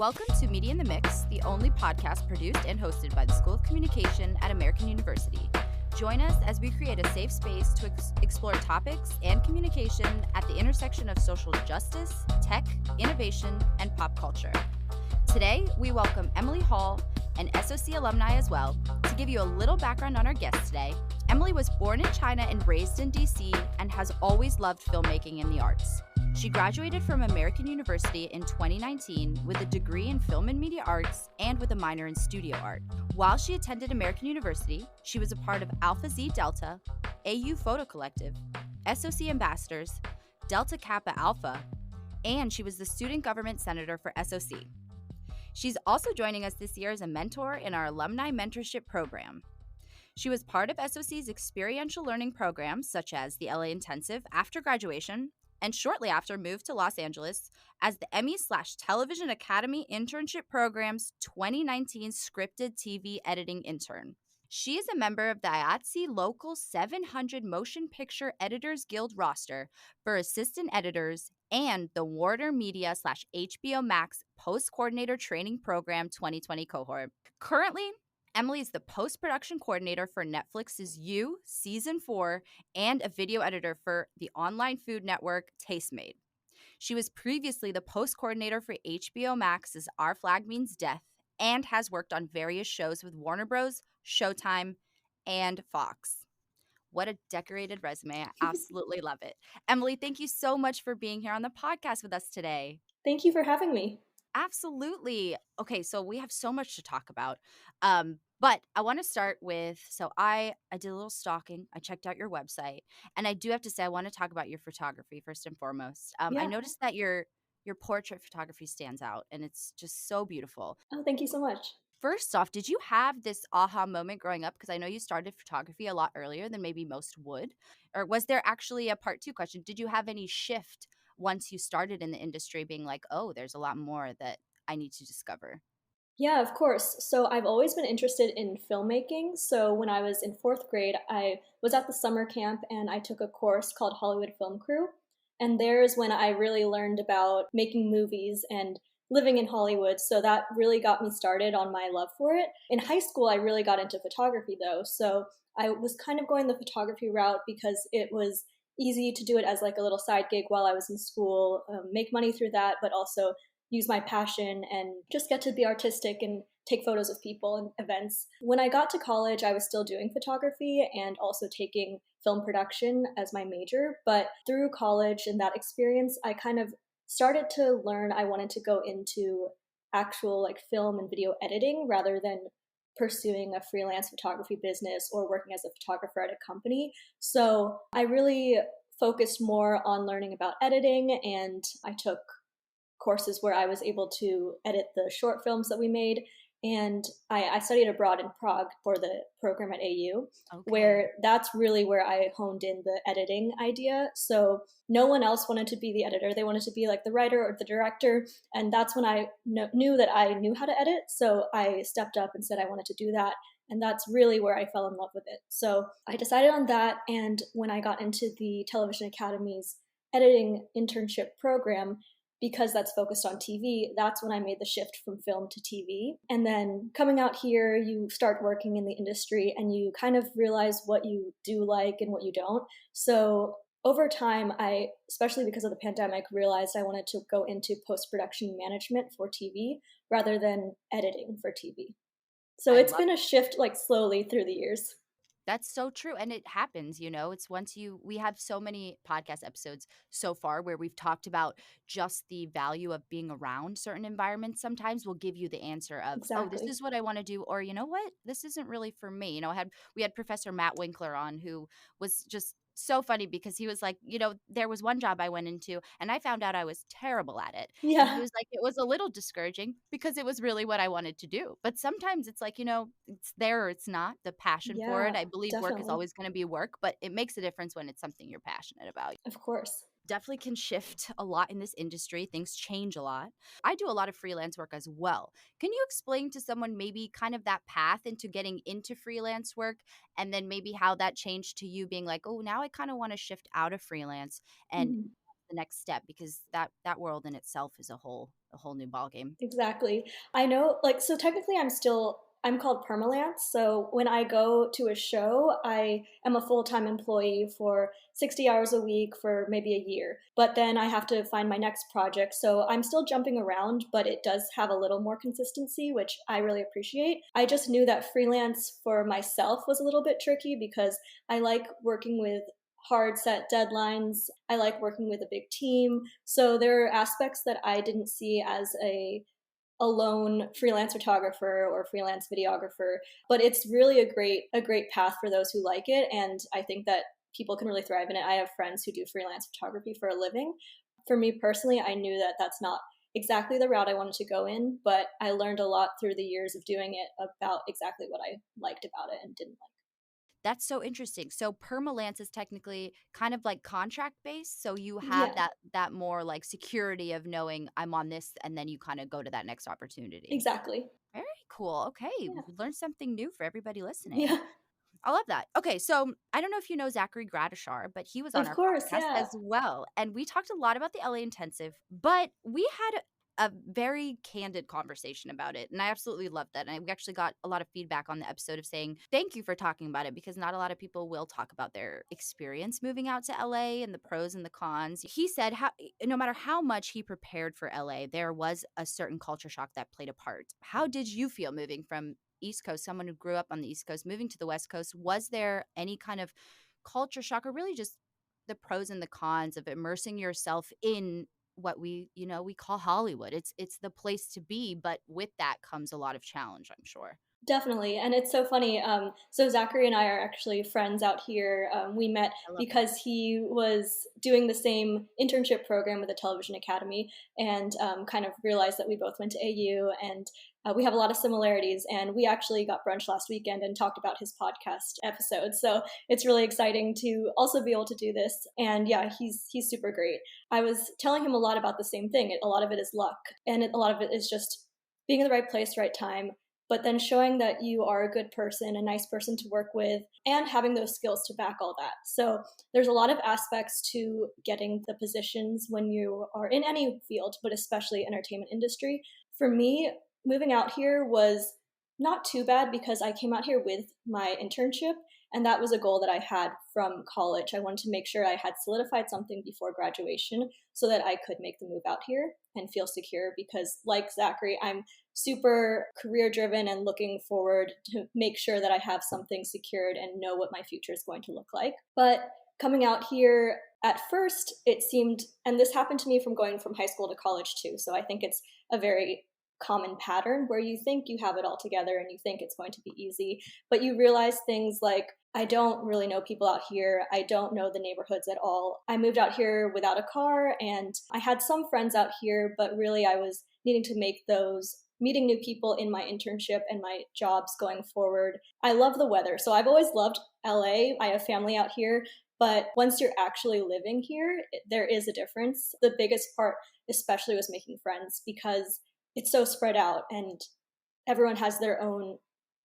Welcome to Media in the Mix, the only podcast produced and hosted by the School of Communication at American University. Join us as we create a safe space to explore topics and communication at the intersection of social justice, tech, innovation, and pop culture. Today, we welcome Emily Hall, an SOC alumni as well. To give you a little background on our guest today, Emily was born in China and raised in DC and has always loved filmmaking and the arts. She graduated from American University in 2019 with a degree in film and media arts and with a minor in studio art. While she attended American University, she was a part of Alpha Zeta Delta, AU Photo Collective, SOC Ambassadors, Delta Kappa Alpha, and she was the student government senator for SOC. She's also joining us this year as a mentor in our Alumni Mentorship Program. She was part of SOC's experiential learning programs such as the LA Intensive after graduation, and shortly after moved to Los Angeles as the Emmy/Television Academy Internship Program's 2019 Scripted TV Editing Intern. She is a member of the IATSE Local 700 Motion Picture Editors Guild roster for assistant editors and the Warner Media/HBO Max Post Coordinator Training Program 2020 Cohort. Currently, Emily is the Postproduction Coordinator for Netflix's You Season 4 and a video editor for the online food network Tastemade. She was previously the Post Coordinator for HBO Max's Our Flag Means Death and has worked on various shows with Warner Bros., SHOWTIME, and FOX. What a decorated resume. I absolutely love it. Emily, thank you so much for being here on the podcast with us today. Thank you for having me. Absolutely. Okay, so we have so much to talk about. But I want to start with, I did a little stalking. I checked out your website, and I do have to say I want to talk about your photography first and foremost. I noticed that your portrait photography stands out, and it's just so beautiful. Oh, thank you so much. First off, did you have this aha moment growing up? Because I know you started photography a lot earlier than maybe most would. Or was there actually a part two question? Did you have any shift once you started in the industry being like, oh, there's a lot more that I need to discover? Yeah, of course. So I've always been interested in filmmaking. So when I was in fourth grade, I was at the summer camp and I took a course called Hollywood Film Crew. And there's when I really learned about making movies and living in Hollywood. So that really got me started on my love for it. In high school, I really got into photography though. So I was kind of going the photography route because it was easy to do it as like a little side gig while I was in school, make money through that, but also use my passion and just get to be artistic and take photos of people and events. When I got to college, I was still doing photography and also taking film production as my major. But through college and that experience, I kind of started to learn I wanted to go into actual like film and video editing rather than pursuing a freelance photography business or working as a photographer at a company. So I really focused more on learning about editing, and I took courses where I was able to edit the short films that we made. And I studied abroad in Prague for the program at AU, where that's really where I honed in the editing idea. So no one else wanted to be the editor. They wanted to be like the writer or the director. And that's when I knew that I knew how to edit. So I stepped up and said I wanted to do that. And that's really where I fell in love with it. So I decided on that. And when I got into the Television Academy's Editing Internship Program, because that's focused on TV, that's when I made the shift from film to TV. And then coming out here, you start working in the industry and you kind of realize what you do like and what you don't. So over time, I, especially because of the pandemic, realized I wanted to go into post-production management for TV rather than editing for TV. So it's been a shift like slowly through the years. That's so true. And it happens, it's we have so many podcast episodes so far where we've talked about just the value of being around certain environments. Sometimes we'll give you the answer of, Exactly. Oh, this is what I want to do. Or, you know what, this isn't really for me. We had Professor Matt Winkler on, who was just so funny because he was like, there was one job I went into and I found out I was terrible at it. Yeah. And he was like, it was a little discouraging because it was really what I wanted to do. But sometimes it's like, it's there or it's not. The passion for it. I believe definitely. Work is always going to be work, but it makes a difference when it's something you're passionate about. Of course. Definitely can shift a lot in this industry. Things change a lot. I do a lot of freelance work as well. Can you explain to someone maybe kind of that path into getting into freelance work, and then maybe how that changed to you being like, oh, now I kind of want to shift out of freelance and the next step, because that world in itself is a whole new ballgame. Exactly. I know, like, so technically I'm called permalance. So when I go to a show, I am a full-time employee for 60 hours a week for maybe a year. But then I have to find my next project. So I'm still jumping around, but it does have a little more consistency, which I really appreciate. I just knew that freelance for myself was a little bit tricky because I like working with hard set deadlines. I like working with a big team. So there are aspects that I didn't see as a lone freelance photographer or freelance videographer, but it's really a great path for those who like it, and I think that people can really thrive in it. I have friends who do freelance photography for a living. For me personally, I knew that that's not exactly the route I wanted to go in, but I learned a lot through the years of doing it about exactly what I liked about it and didn't like. That's so interesting. So permalance is technically kind of like contract based. So you have Yeah, that more like security of knowing I'm on this, and then you kind of go to that next opportunity. exactly. Very cool. Okay. Yeah. We learned something new for everybody listening. Yeah, I love that. Okay, so I don't know if you know Zachary Gradishar, but he was on of our course. podcast Yeah. as well. And we talked a lot about the LA Intensive, but we had a very candid conversation about it. And I absolutely loved that. And we actually got a lot of feedback on the episode of saying, thank you for talking about it, because not a lot of people will talk about their experience moving out to LA and the pros and the cons. He said, no matter how much he prepared for LA, there was a certain culture shock that played a part. How did you feel moving from East Coast, someone who grew up on the East Coast, moving to the West Coast? Was there any kind of culture shock, or really just the pros and the cons of immersing yourself in what we call Hollywood? It's the place to be, but with that comes a lot of challenge, I'm sure. Definitely, and it's so funny. So Zachary and I are actually friends out here. We met I love that. because he was doing the same internship program with the Television Academy, and kind of realized that we both went to AU, and we have a lot of similarities. And we actually got brunch last weekend and talked about his podcast episode. So it's really exciting to also be able to do this. And yeah, he's super great. I was telling him a lot about the same thing. A lot of it is luck, and a lot of it is just being in the right place, right time, but then showing that you are a good person, a nice person to work with, and having those skills to back all that. So there's a lot of aspects to getting the positions when you are in any field, but especially entertainment industry. For me, moving out here was not too bad because I came out here with my internship, and that was a goal that I had from college. I wanted to make sure I had solidified something before graduation so that I could make the move out here and feel secure, because like Zachary, I'm super career driven and looking forward to make sure that I have something secured and know what my future is going to look like. But coming out here, at first it seemed, and this happened to me from going from high school to college too, so I think it's a very common pattern where you think you have it all together and you think it's going to be easy, but you realize things like, I don't really know people out here. I don't know the neighborhoods at all. I moved out here without a car, and I had some friends out here, but really I was needing to make those meeting new people in my internship and my jobs going forward. I love the weather. So I've always loved LA. I have family out here, but once you're actually living here, there is a difference. The biggest part, especially, was making friends because it's so spread out and everyone has their own.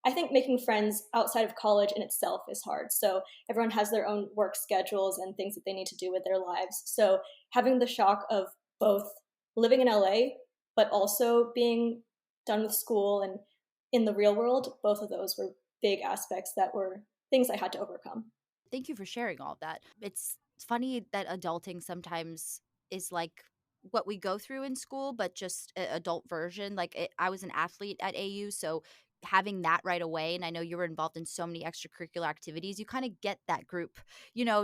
I think making friends outside of college in itself is hard. So everyone has their own work schedules and things that they need to do with their lives. So having the shock of both living in LA, but also being done with school and in the real world, both of those were big aspects that were things I had to overcome. Thank you for sharing all of that. It's funny that adulting sometimes is like what we go through in school, but just an adult version. I was an athlete at AU, so having that right away, and I know you were involved in so many extracurricular activities, you kind of get that group,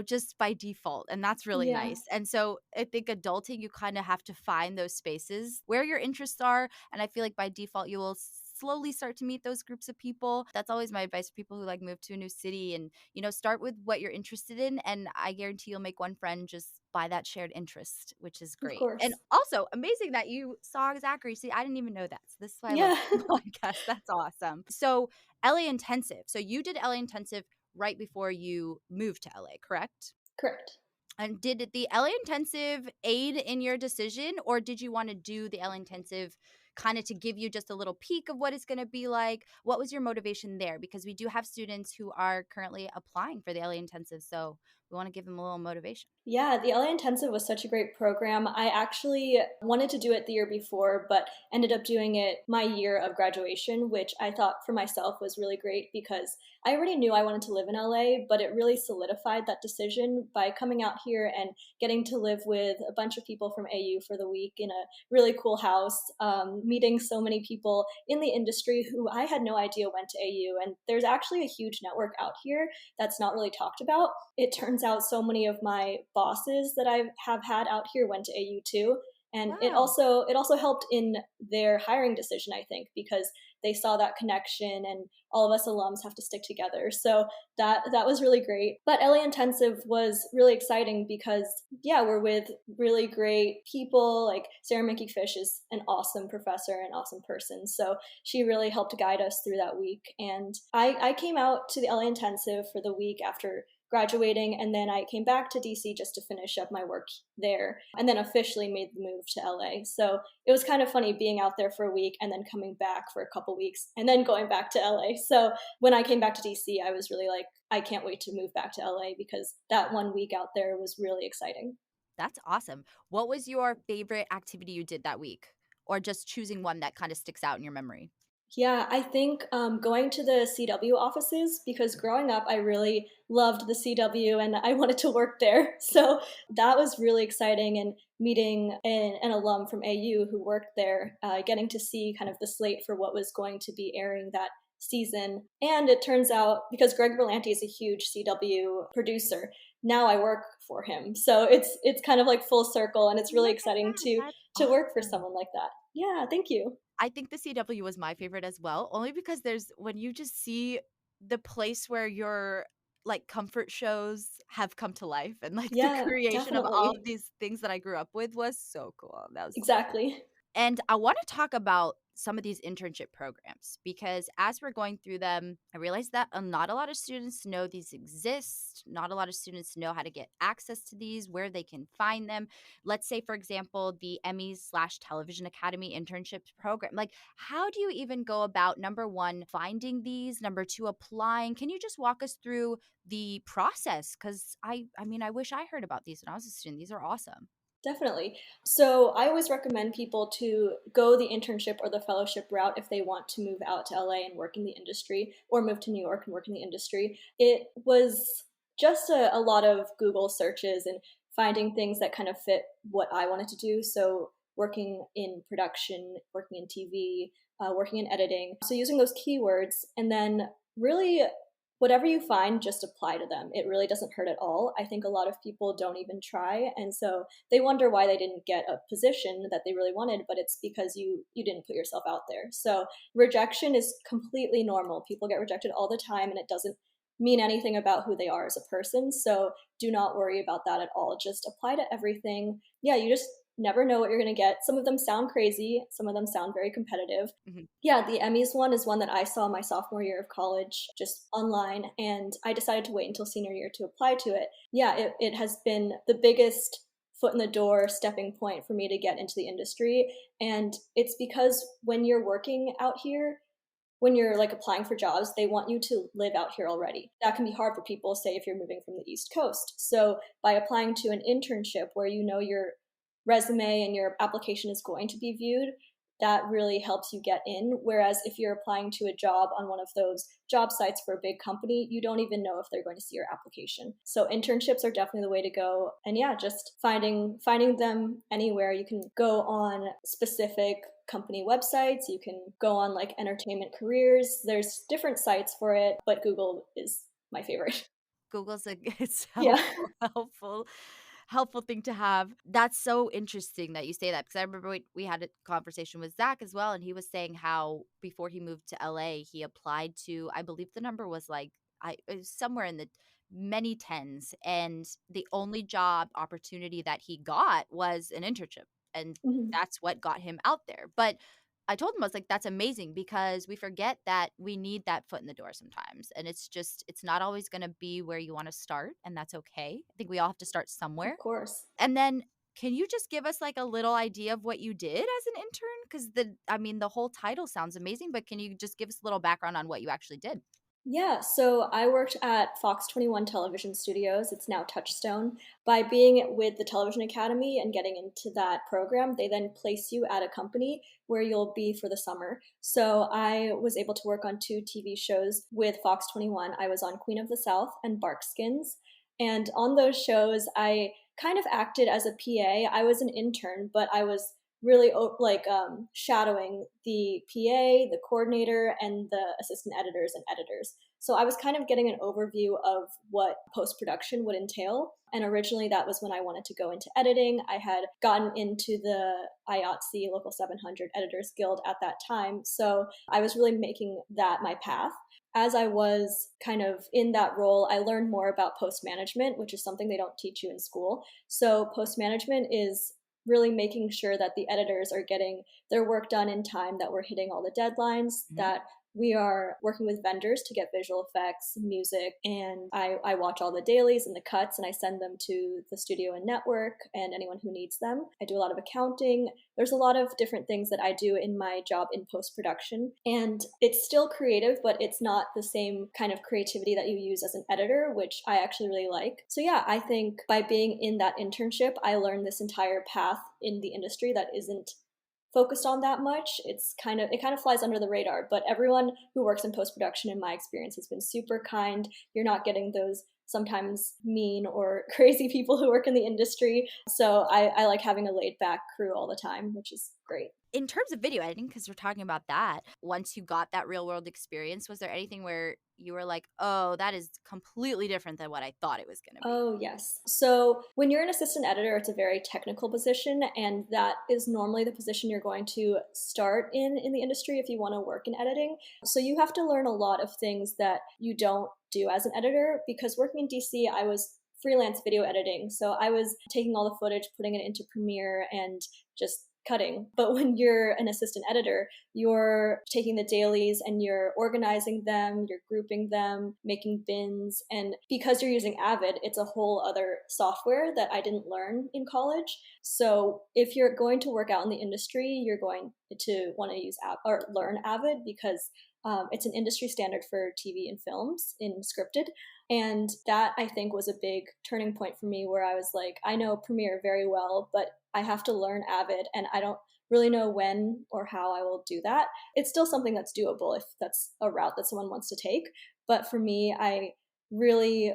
just by default, and that's really Yeah, nice. And so I think adulting, you kind of have to find those spaces where your interests are, and I feel like by default, you will slowly start to meet those groups of people. That's always my advice for people who like move to a new city, and start with what you're interested in, and I guarantee you'll make one friend just by that shared interest, which is of great. And course. also amazing that you saw Zachary. See, I didn't even know that. So this is why I love Yeah, this podcast. That's awesome. So LA Intensive. So you did LA Intensive right before you moved to LA, correct? correct. And did the LA Intensive aid in your decision, or did you want to do the LA Intensive kind of to give you just a little peek of what it's going to be like? What was your motivation there? Because we do have students who are currently applying for the LA Intensive. So we want to give them a little motivation. Yeah, the LA Intensive was such a great program. I actually wanted to do it the year before, but ended up doing it my year of graduation, which I thought for myself was really great because I already knew I wanted to live in LA, but it really solidified that decision by coming out here and getting to live with a bunch of people from AU for the week in a really cool house, meeting so many people in the industry who I had no idea went to AU. And there's actually a huge network out here that's not really talked about. It turns out so many of my bosses that I have had out here went to AU too. And Wow. it also helped in their hiring decision, I think, because they saw that connection and all of us alums have to stick together. So that was really great. But LA Intensive was really exciting because yeah, we're with really great people. Like Sarah Mickey Fish is an awesome professor, an awesome person. So she really helped guide us through that week. And I came out to the LA Intensive for the week after graduating, and then I came back to DC just to finish up my work there, and then officially made the move to LA. So it was kind of funny being out there for a week and then coming back for a couple weeks and then going back to LA. So when I came back to DC, I was really like, I can't wait to move back to LA because that 1 week out there was really exciting. That's awesome. What was your favorite activity you did that week? Or just choosing one that kind of sticks out in your memory? Yeah, I think going to the CW offices because growing up, I really loved the CW and I wanted to work there. So that was really exciting. And meeting an alum from AU who worked there, getting to see kind of the slate for what was going to be airing that season. And it turns out because Greg Berlanti is a huge CW producer, now I work for him. So it's kind of like full circle, and it's really Look at exciting that. to That's work for awesome. someone like that. Yeah, thank you. I think the CW was my favorite as well, only because there's when you just see the place where your like comfort shows have come to life and like the Yeah, creation of all of definitely. these things that I grew up with was so cool. That was so Exactly. And I want to talk about some of these internship programs because as we're going through them, I realized that not a lot of students know these exist. Not a lot of students know how to get access to these, where they can find them. Let's say, for example, the Emmys/Television Academy Internship Program. Like, how do you even go about number one, finding these, number two, applying? Can you just walk us through the process? Because I mean, I wish I heard about these when I was a student. These are awesome. Definitely. So I always recommend people to go the internship or the fellowship route if they want to move out to LA and work in the industry or move to New York and work in the industry. It was just a lot of Google searches and finding things that kind of fit what I wanted to do. So working in production, working in TV, working in editing. So using those keywords and then really whatever you find, just apply to them. It really doesn't hurt at all. I think a lot of people don't even try. And so they wonder why they didn't get a position that they really wanted, but it's because you didn't put yourself out there. So rejection is completely normal. People get rejected all the time and it doesn't mean anything about who they are as a person. So do not worry about that at all. Just apply to everything. Yeah, you just never know what you're going to get. Some of them sound crazy, some of them sound very competitive. Mhm. Yeah, the Emmys one is one that I saw my sophomore year of college just online, and I decided to wait until senior year to apply to it. Yeah, it has been the biggest foot in the door stepping point for me to get into the industry. And it's because when you're working out here, when you're like applying for jobs, they want you to live out here already. That can be hard for people, say, if you're moving from the East Coast. So by applying to an internship where you know your resume and your application is going to be viewed, that really helps you get in. Whereas if you're applying to a job on one of those job sites for a big company, you don't even know if they're going to see your application. So internships are definitely the way to go. And yeah, just finding them anywhere. You can go on specific company websites, you can go on like entertainment careers. There's different sites for it, but Google is my favorite. Google's a it's Yeah. helpful thing to have. That's so interesting that you say that because I remember we had a conversation with Zach as well, and he was saying how before he moved to LA, he applied to I believe the number was like it was somewhere in the many tens, and the only job opportunity that he got was an internship, and Mhm. that's what got him out there. But I told him I was like, "That's amazing because we forget that we need that foot in the door sometimes, and it's not always going to be where you want to start, and that's okay. I think we all have to start Of somewhere." course. And then, can you just give us like a little idea of what you did as an intern? Because I mean, the whole title sounds amazing, but can you just give us a little background on what you actually did? Yeah, so I worked at Fox 21 Television Studios. It's now Touchstone. By being with the Television Academy and getting into that program, they then place you at a company where you'll be for the summer. So I was able to work on two TV shows with Fox 21. I was on Queen of the South and Barkskins. And on those shows, I kind of acted as a PA. I was an intern, but I was really shadowing the PA, the coordinator, and the assistant editors and editors. So I was kind of getting an overview of what post production would entail. And originally, that was when I wanted to go into editing. I had gotten into the IATSE Local 700 Editors Guild at that time. So I was really making that my path. As I was kind of in that role, I learned more about post management, which is something they don't teach you in school. So post management is really making sure that the editors are getting their work done in time, that we're hitting all the deadlines, that we are working with vendors to get visual effects, music, and I watch all the dailies and the cuts, and I send them to the studio and network and anyone who needs them. I do a lot of accounting. There's a lot of different things that I do in my job in post-production, and it's still creative, but it's not the same kind of creativity that you use as an editor, which I actually really like. So yeah, I think by being in that internship, I learned this entire path in the industry that isn't focused on that much. It kind of flies under the radar, but everyone who works in post-production in my experience has been super kind. You're not getting those sometimes mean or crazy people who work in the industry. So I like having a laid back crew all the time, which is great. In terms of video editing, because we're talking about that, once you got that real world experience, was there anything where you were like, oh, that is completely different than what I thought it was going to be? Oh, yes. So when you're an assistant editor, it's a very technical position, and that is normally the position you're going to start in the industry if you want to work in editing. So you have to learn a lot of things that you don't do as an editor, because working in DC, I was freelance video editing. So I was taking all the footage, putting it into Premiere, and just cutting. But when you're an assistant editor, you're taking the dailies and you're organizing them, you're grouping them, making bins. And because you're using Avid, it's a whole other software that I didn't learn in college. So if you're going to work out in the industry, you're going to want to use or learn Avid, because it's an industry standard for TV and films in scripted. And that, I think, was a big turning point for me, where I was like, I know Premiere very well, but I have to learn Avid, and I don't really know when or how I will do that. It's still something that's doable if that's a route that someone wants to take. But for me, I really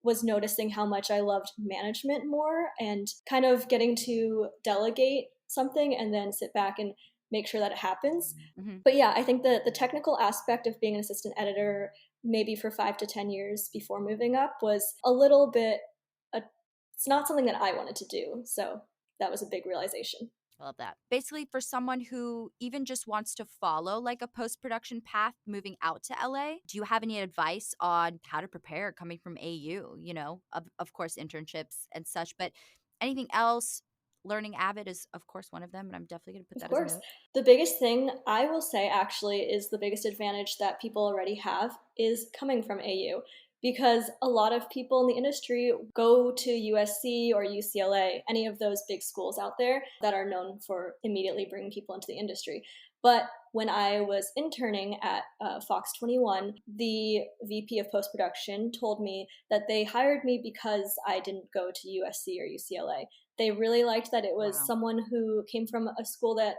was noticing how much I loved management more, and kind of getting to delegate something and then sit back and make sure that it happens. Mm-hmm. But yeah, I think the technical aspect of being an assistant editor, maybe for 5 to 10 years before moving up, was a little bit, it's not something that I wanted to do. So that was a big realization. I love that. Basically, for someone who even just wants to follow like a post-production path moving out to LA, do you have any advice on how to prepare coming from AU, of course, internships and such, but anything else? Learning Avid is, of course, one of them, and I'm definitely going to put Of that as a course. note. The biggest thing I will say actually is the biggest advantage that people already have is coming from AU, because a lot of people in the industry go to USC or UCLA, any of those big schools out there that are known for immediately bringing people into the industry. But when I was interning at Fox 21, the VP of post production told me that they hired me because I didn't go to USC or UCLA. They really liked that it was someone who came from a school that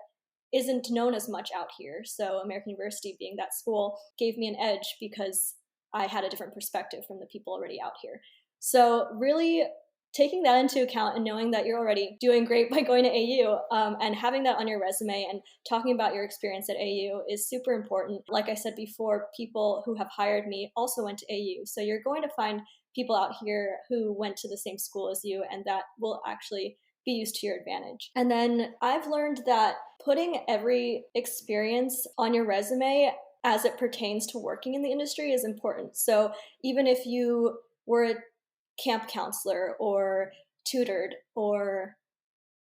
isn't known as much out here. So American University, being that school, gave me an edge because I had a different perspective from the people already out here. So really taking that into account and knowing that you're already doing great by going to AU, and having that on your resume and talking about your experience at AU is super important. Like I said before, people who have hired me also went to AU. So you're going to find people out here who went to the same school as you, and that will actually be used to your advantage. And then I've learned that putting every experience on your resume as it pertains to working in the industry is important. So even if you were a camp counselor or tutored or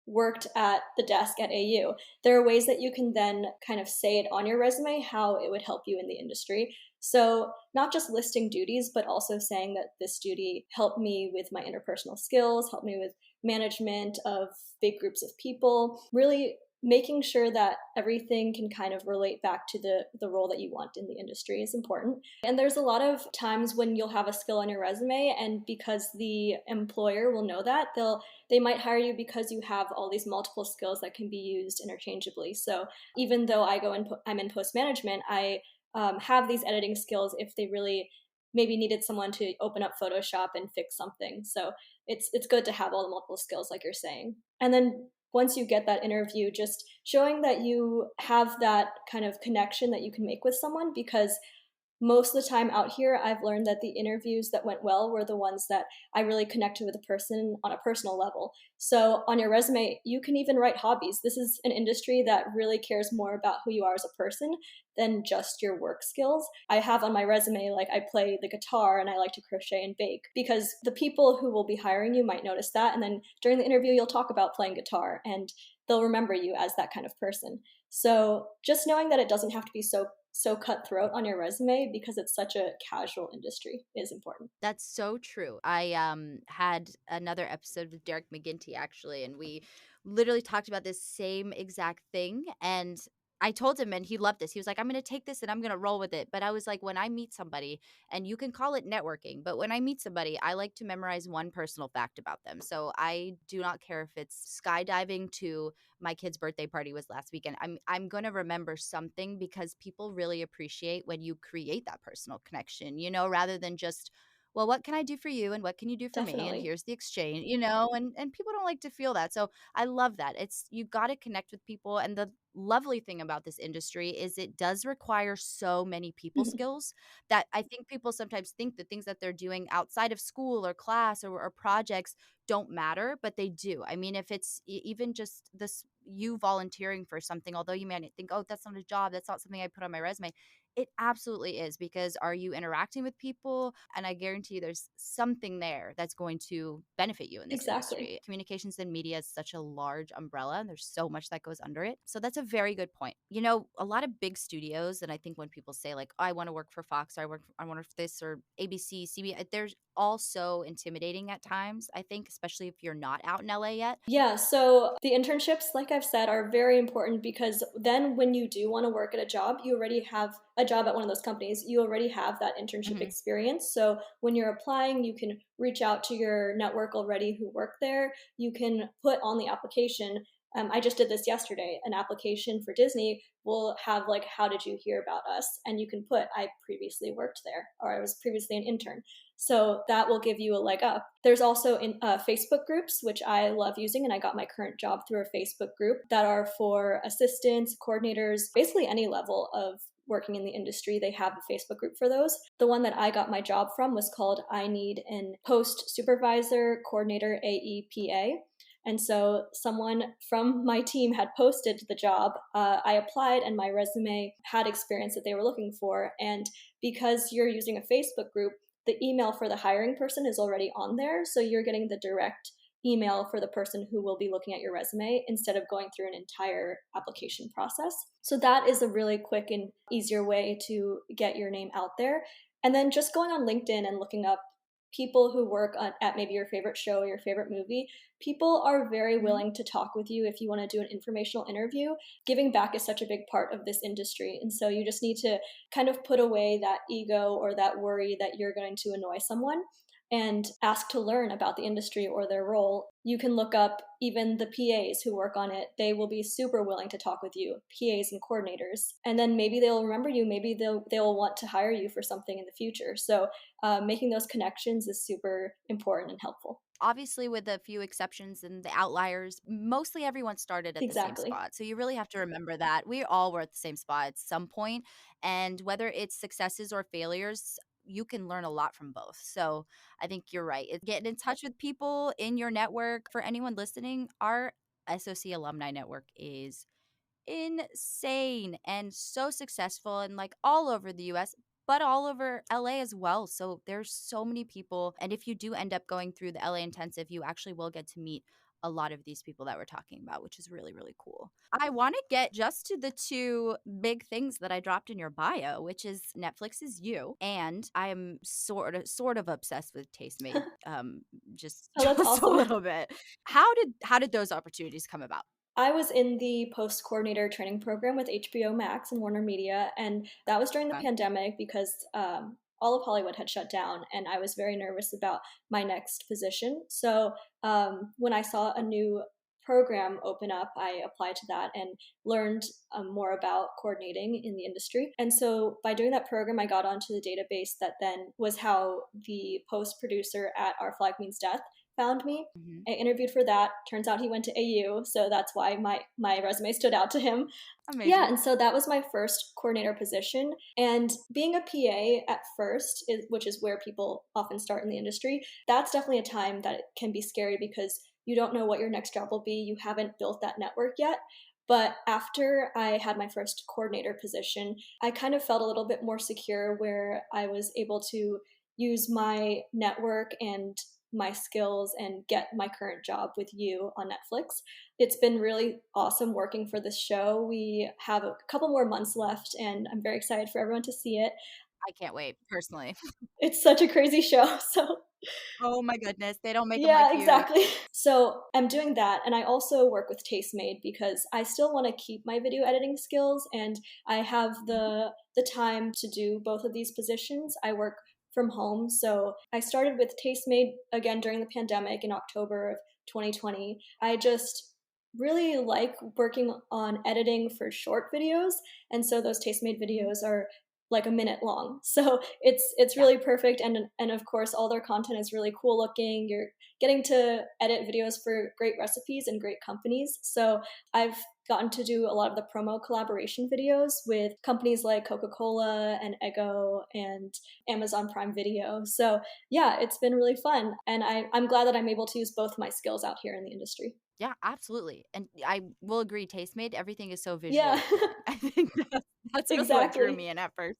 worked at the desk at AU, there are ways that you can then kind of say it on your resume how it would help you in the industry. So not just listing duties, but also saying that this duty helped me with my interpersonal skills, helped me with management of big groups of people, really making sure that everything can kind of relate back to the role that you want in the industry is important. And there's a lot of times when you'll have a skill on your resume, and because the employer will know that, they might hire you because you have all these multiple skills that can be used interchangeably. So even though I'm in post management, I have these editing skills if they really maybe needed someone to open up Photoshop and fix something. So it's good to have all the multiple skills, like you're saying. And then once you get that interview, just showing that you have that kind of connection that you can make with someone, because most of the time out here, I've learned that the interviews that went well were the ones that I really connected with a person on a personal level. So on your resume, you can even write hobbies. This is an industry that really cares more about who you are as a person than just your work skills. I have on my resume, like, I play the guitar and I like to crochet and bake, because the people who will be hiring you might notice that. And then during the interview, you'll talk about playing guitar and they'll remember you as that kind of person. So just knowing that it doesn't have to be so cutthroat on your resume because it's such a casual industry is important. That's so true. I had another episode with Derek McGinty actually, and we literally talked about this same exact thing. And I told him, and he loved this. He was like, "I'm going to take this and I'm going to roll with it." But I was like, when I meet somebody, and you can call it networking, but when I meet somebody, I like to memorize one personal fact about them. So I do not care if it's skydiving to my kid's birthday party was last weekend. I'm going to remember something, because people really appreciate when you create that personal connection, rather than just, well, what can I do for you and what can you do for me? And Definitely. here's the exchange, and people don't like to feel that. So I love that. It's you got to connect with people. And the lovely thing about this industry is it does require so many people Mhm. skills that I think people sometimes think the things that they're doing outside of school or class or projects don't matter, but they do. I mean, if it's even just this, you volunteering for something, although you may think, oh, that's not a job, that's not something I put on my resume, it absolutely is, because are you interacting with people? And I guarantee you there's something there that's going to benefit you in this Exactly. industry. Communications and media is such a large umbrella, and there's so much that goes under it. So that's a very good point. A lot of big studios, and I think when people say like, oh, I want to work for Fox, or I want to for this, or ABC, CBS, there's also intimidating at times, I think, especially if you're not out in LA yet. Yeah, so the internships, like I've said, are very important, because then when you do want to work at a job, you already have a job at one of those companies. You already have that internship Mhm. experience. So when you're applying, you can reach out to your network already who work there. You can put on the application. I just did this yesterday. An application for Disney will have, like, how did you hear about us? And you can put, I previously worked there, or I was previously an intern. So that will give you a leg up. There's also Facebook groups, which I love using, and I got my current job through a Facebook group that are for assistants, coordinators, basically any level of working in the industry. They have a Facebook group for those. The one that I got my job from was called I Need an Post Supervisor Coordinator AEPA. And so someone from my team had posted the job. I applied, and my resume had experience that they were looking for. And because you're using a Facebook group, the email for the hiring person is already on there. So you're getting the direct email for the person who will be looking at your resume instead of going through an entire application process. So that is a really quick and easier way to get your name out there. And then just going on LinkedIn and looking up people who work at maybe your favorite show or your favorite movie. People are very Mhm. willing to talk with you if you want to do an informational interview. Giving back is such a big part of this industry. And so you just need to kind of put away that ego or that worry that you're going to annoy someone and ask to learn about the industry or their role. You can look up even the PAs who work on it. They will be super willing to talk with you, PAs and coordinators. And then maybe they'll remember you. Maybe they'll want to hire you for something in the future. So making those connections is super important and helpful. Obviously, with a few exceptions and the outliers, mostly everyone started at the same Exactly. spot. So you really have to remember that we all were at the same spot at some point, and whether it's successes or failures, you can learn a lot from both. So I think you're right. Getting in touch with people in your network. For anyone listening, our SOC alumni network is insane and so successful, and like all over the US, but all over LA as well. So there's so many people. And if you do end up going through the LA intensive, you actually will get to meet a lot of these people that we're talking about, which is really, really cool. I want to get just to the two big things that I dropped in your bio, which is Netflix is You, and I am sort of obsessed with Tastemade. Just Oh, that's just a awesome. little bit. How did those opportunities come about? I was in the Post Coordinator training program with HBO Max and Warner Media, and that was during the Okay. pandemic because all of Hollywood had shut down, and I was very nervous about my next position. So when I saw a new program open up, I applied to that and learned more about coordinating in the industry. And so by doing that program, I got onto the database that then was how the post producer at Our Flag Means Death found me. Hmm. I interviewed for that. Turns out he went to AU, so that's why my resume stood out to him. Yeah, Amazing. and so that was my first coordinator position. And being a PA at first, which is where people often start in the industry, that's definitely a time that can be scary because you don't know what your next job will be. You haven't built that network yet. But after I had my first coordinator position, I kind of felt a little bit more secure where I was able to use my network and my skills and get my current job with You on Netflix. It's been really awesome working for this show. We have a couple more months left, and I'm very excited for everyone to see it. I can't wait, personally. It's such a crazy show. So, Oh my goodness, they don't make them like yeah, you. exactly. So, I'm doing that, and I also work with Tastemade because I still want to keep my video editing skills, and I have Mhm. the time to do both of these positions. I work from home, so I started with Tastemade again during the pandemic in October of 2020. I just really like working on editing for short videos, and so those Tastemade Mhm. videos are like a minute long. So it's Yeah. really perfect, and of course all their content is really cool looking. You're getting to edit videos for great recipes and great companies. So I've gotten to do a lot of the promo collaboration videos with companies like Coca-Cola and Eggo and Amazon Prime Video. So yeah, it's been really fun. And I'm glad that I'm able to use both my skills out here in the industry. Yeah, absolutely, and I will agree, Tastemade, everything is so visually Yeah, appealing. I think that's really what drew exactly. me in at first,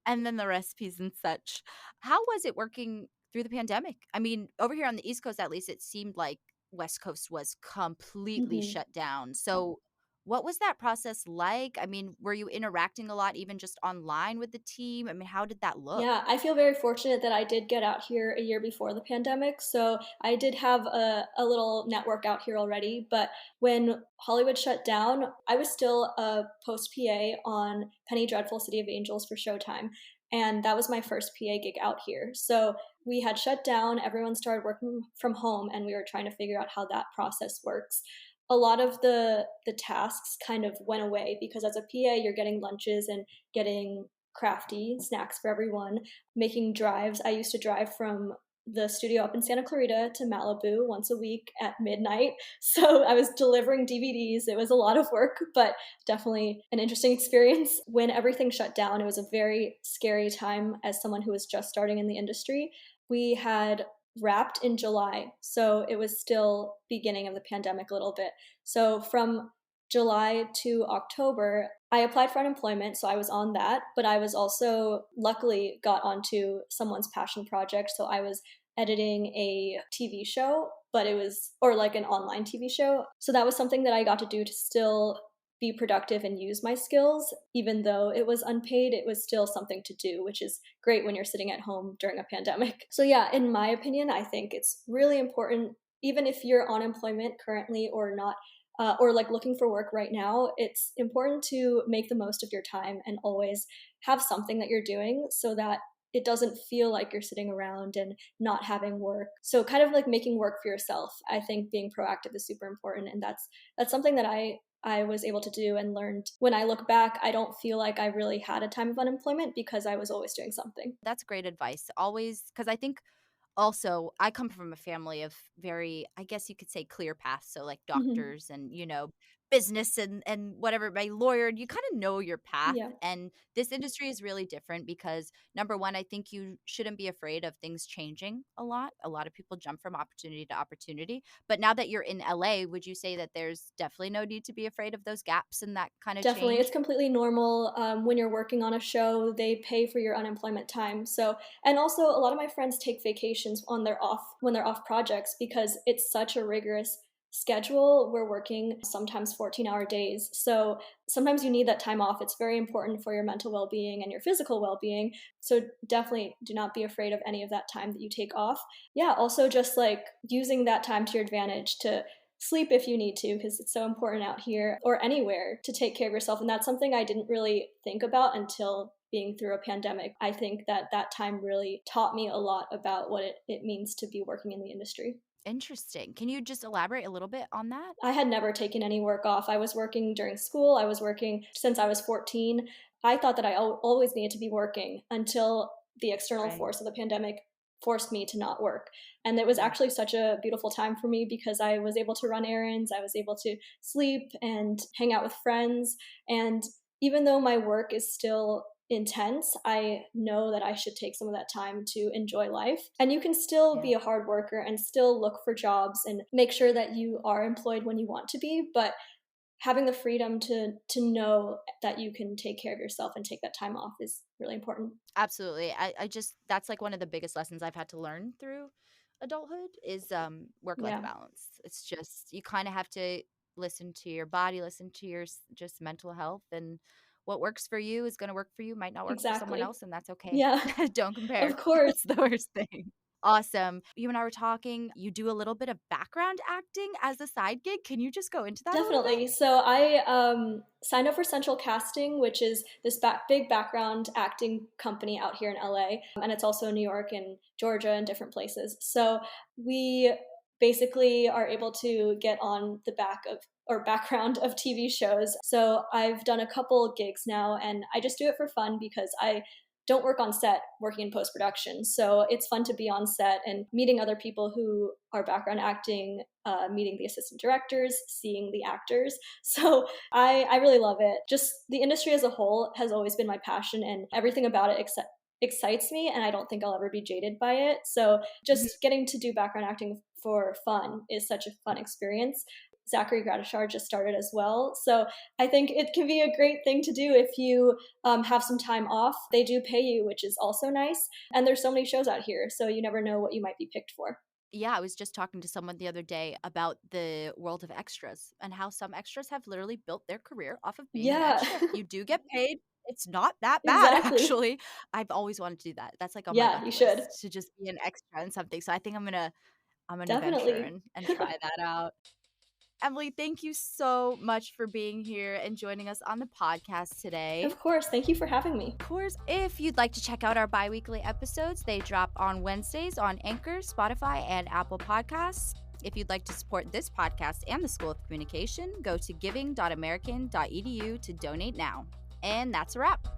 and then the recipes and such. How was it working through the pandemic? I mean, over here on the East Coast, at least, it seemed like West Coast was completely Mhm. shut down. So, what was that process like? I mean, were you interacting a lot even just online with the team? I mean, how did that look? Yeah, I feel very fortunate that I did get out here a year before the pandemic. So I did have a little network out here already. But when Hollywood shut down, I was still a post PA on Penny Dreadful City of Angels for Showtime. And that was my first PA gig out here. So we had shut down, everyone started working from home, and we were trying to figure out how that process works. A lot of the tasks kind of went away because as a PA, you're getting lunches and getting crafty snacks for everyone, making drives. I used to drive from the studio up in Santa Clarita to Malibu once a week at midnight. So I was delivering DVDs. It was a lot of work, but definitely an interesting experience. When everything shut down, it was a very scary time as someone who was just starting in the industry. We had wrapped in July, so it was still beginning of the pandemic a little bit. So from July to October, I applied for unemployment, so I was on that, but I was also luckily got onto someone's passion project. So I was editing a TV show, but it was, or like an online TV show. So that was something that I got to do to still be productive and use my skills. Even though it was unpaid, it was still something to do, which is great when you're sitting at home during a pandemic. So, yeah, in my opinion, I think it's really important, even if you're on employment currently or not, or like looking for work right now, it's important to make the most of your time and always have something that you're doing so that it doesn't feel like you're sitting around and not having work. So kind of like making work for yourself. I think being proactive is super important, and that's something that I was able to do and learned. When I look back, I don't feel like I really had a time of unemployment because I was always doing something. That's great advice. Always, because I think also, I come from a family of very, I guess you could say, clear paths, so, like, Mhm. doctors and, business and whatever, my lawyer, you kinda know your path, Yeah. and this industry is really different because, number 1, I think you shouldn't be afraid of things changing a lot. A lot of people jump from opportunity to opportunity, but now that you're in LA, would you say that there's definitely no need to be afraid of those gaps and that kinda Definitely, it's change? completely normal. When you're working on a show, they pay for your unemployment time. So, and also a lot of my friends take vacations on their off when they're off projects because it's such a rigorous schedule. We're working sometimes 14-hour days. So sometimes you need that time off. It's very important for your mental well-being and your physical well-being. So definitely do not be afraid of any of that time that you take off. Yeah, also just like using that time to your advantage to sleep if you need to, because it's so important out here or anywhere to take care of yourself. And that's something I didn't really think about until being through a pandemic. I think that time really taught me a lot about what it means to be working in the industry. Interesting. Can you just elaborate a little bit on that? I had never taken any work off. I was working during school. I was working since I was 14. I thought that I always needed to be working until the external Right. force of the pandemic forced me to not work. And it was Yeah. actually such a beautiful time for me because I was able to run errands, I was able to sleep and hang out with friends. And even though my work is still intense, I know that I should take some of that time to enjoy life. And you can still Yeah. be a hard worker and still look for jobs and make sure that you are employed when you want to be, but having the freedom to know that you can take care of yourself and take that time off is really important. Absolutely. I just that's like one of the biggest lessons I've had to learn through adulthood is work-life Yeah, balance. It's just you kind of have to listen to your body, listen to your just mental health, and what works for you is going to work for you, might not work for someone exactly. else, and that's okay. Yeah, Don't compare. of course. That's the worst thing. Awesome. You and I were talking, you do a little bit of background acting as a side gig. Can you just go into that a little bit? Definitely. So I signed up for Central Casting, which is this big background acting company out here in LA. And it's also in New York and Georgia and different places. So we basically are able to get on the back of or background of TV shows. So I've done a couple gigs now, and I just do it for fun because I don't work on set working in post production. So it's fun to be on set and meeting other people who are background acting, meeting the assistant directors, seeing the actors. So I really love it. Just the industry as a whole has always been my passion, and everything about it excites me, and I don't think I'll ever be jaded by it. So Mhm. just getting to do background acting for fun is such a fun experience. Zachary Gratishar just started as well. So I think it can be a great thing to do if you have some time off. They do pay you, which is also nice. And there's so many shows out here, so you never know what you might be picked for. Yeah, I was just talking to someone the other day about the world of extras and how some extras have literally built their career off of being an Yeah, extra. You do get paid. It's not that bad, exactly. actually. I've always wanted to do that. That's like on my Yeah, you bucket should. list to just be an extra in something. So I think I'm gonna venture Definitely. and try that out. Emily, thank you so much for being here and joining us on the podcast today. Of course. Thank you for having me. Of course, if you'd like to check out our bi-weekly episodes, they drop on Wednesdays on Anchor, Spotify, and Apple Podcasts. If you'd like to support this podcast and the School of Communication, go to giving.american.edu to donate now. And that's a wrap.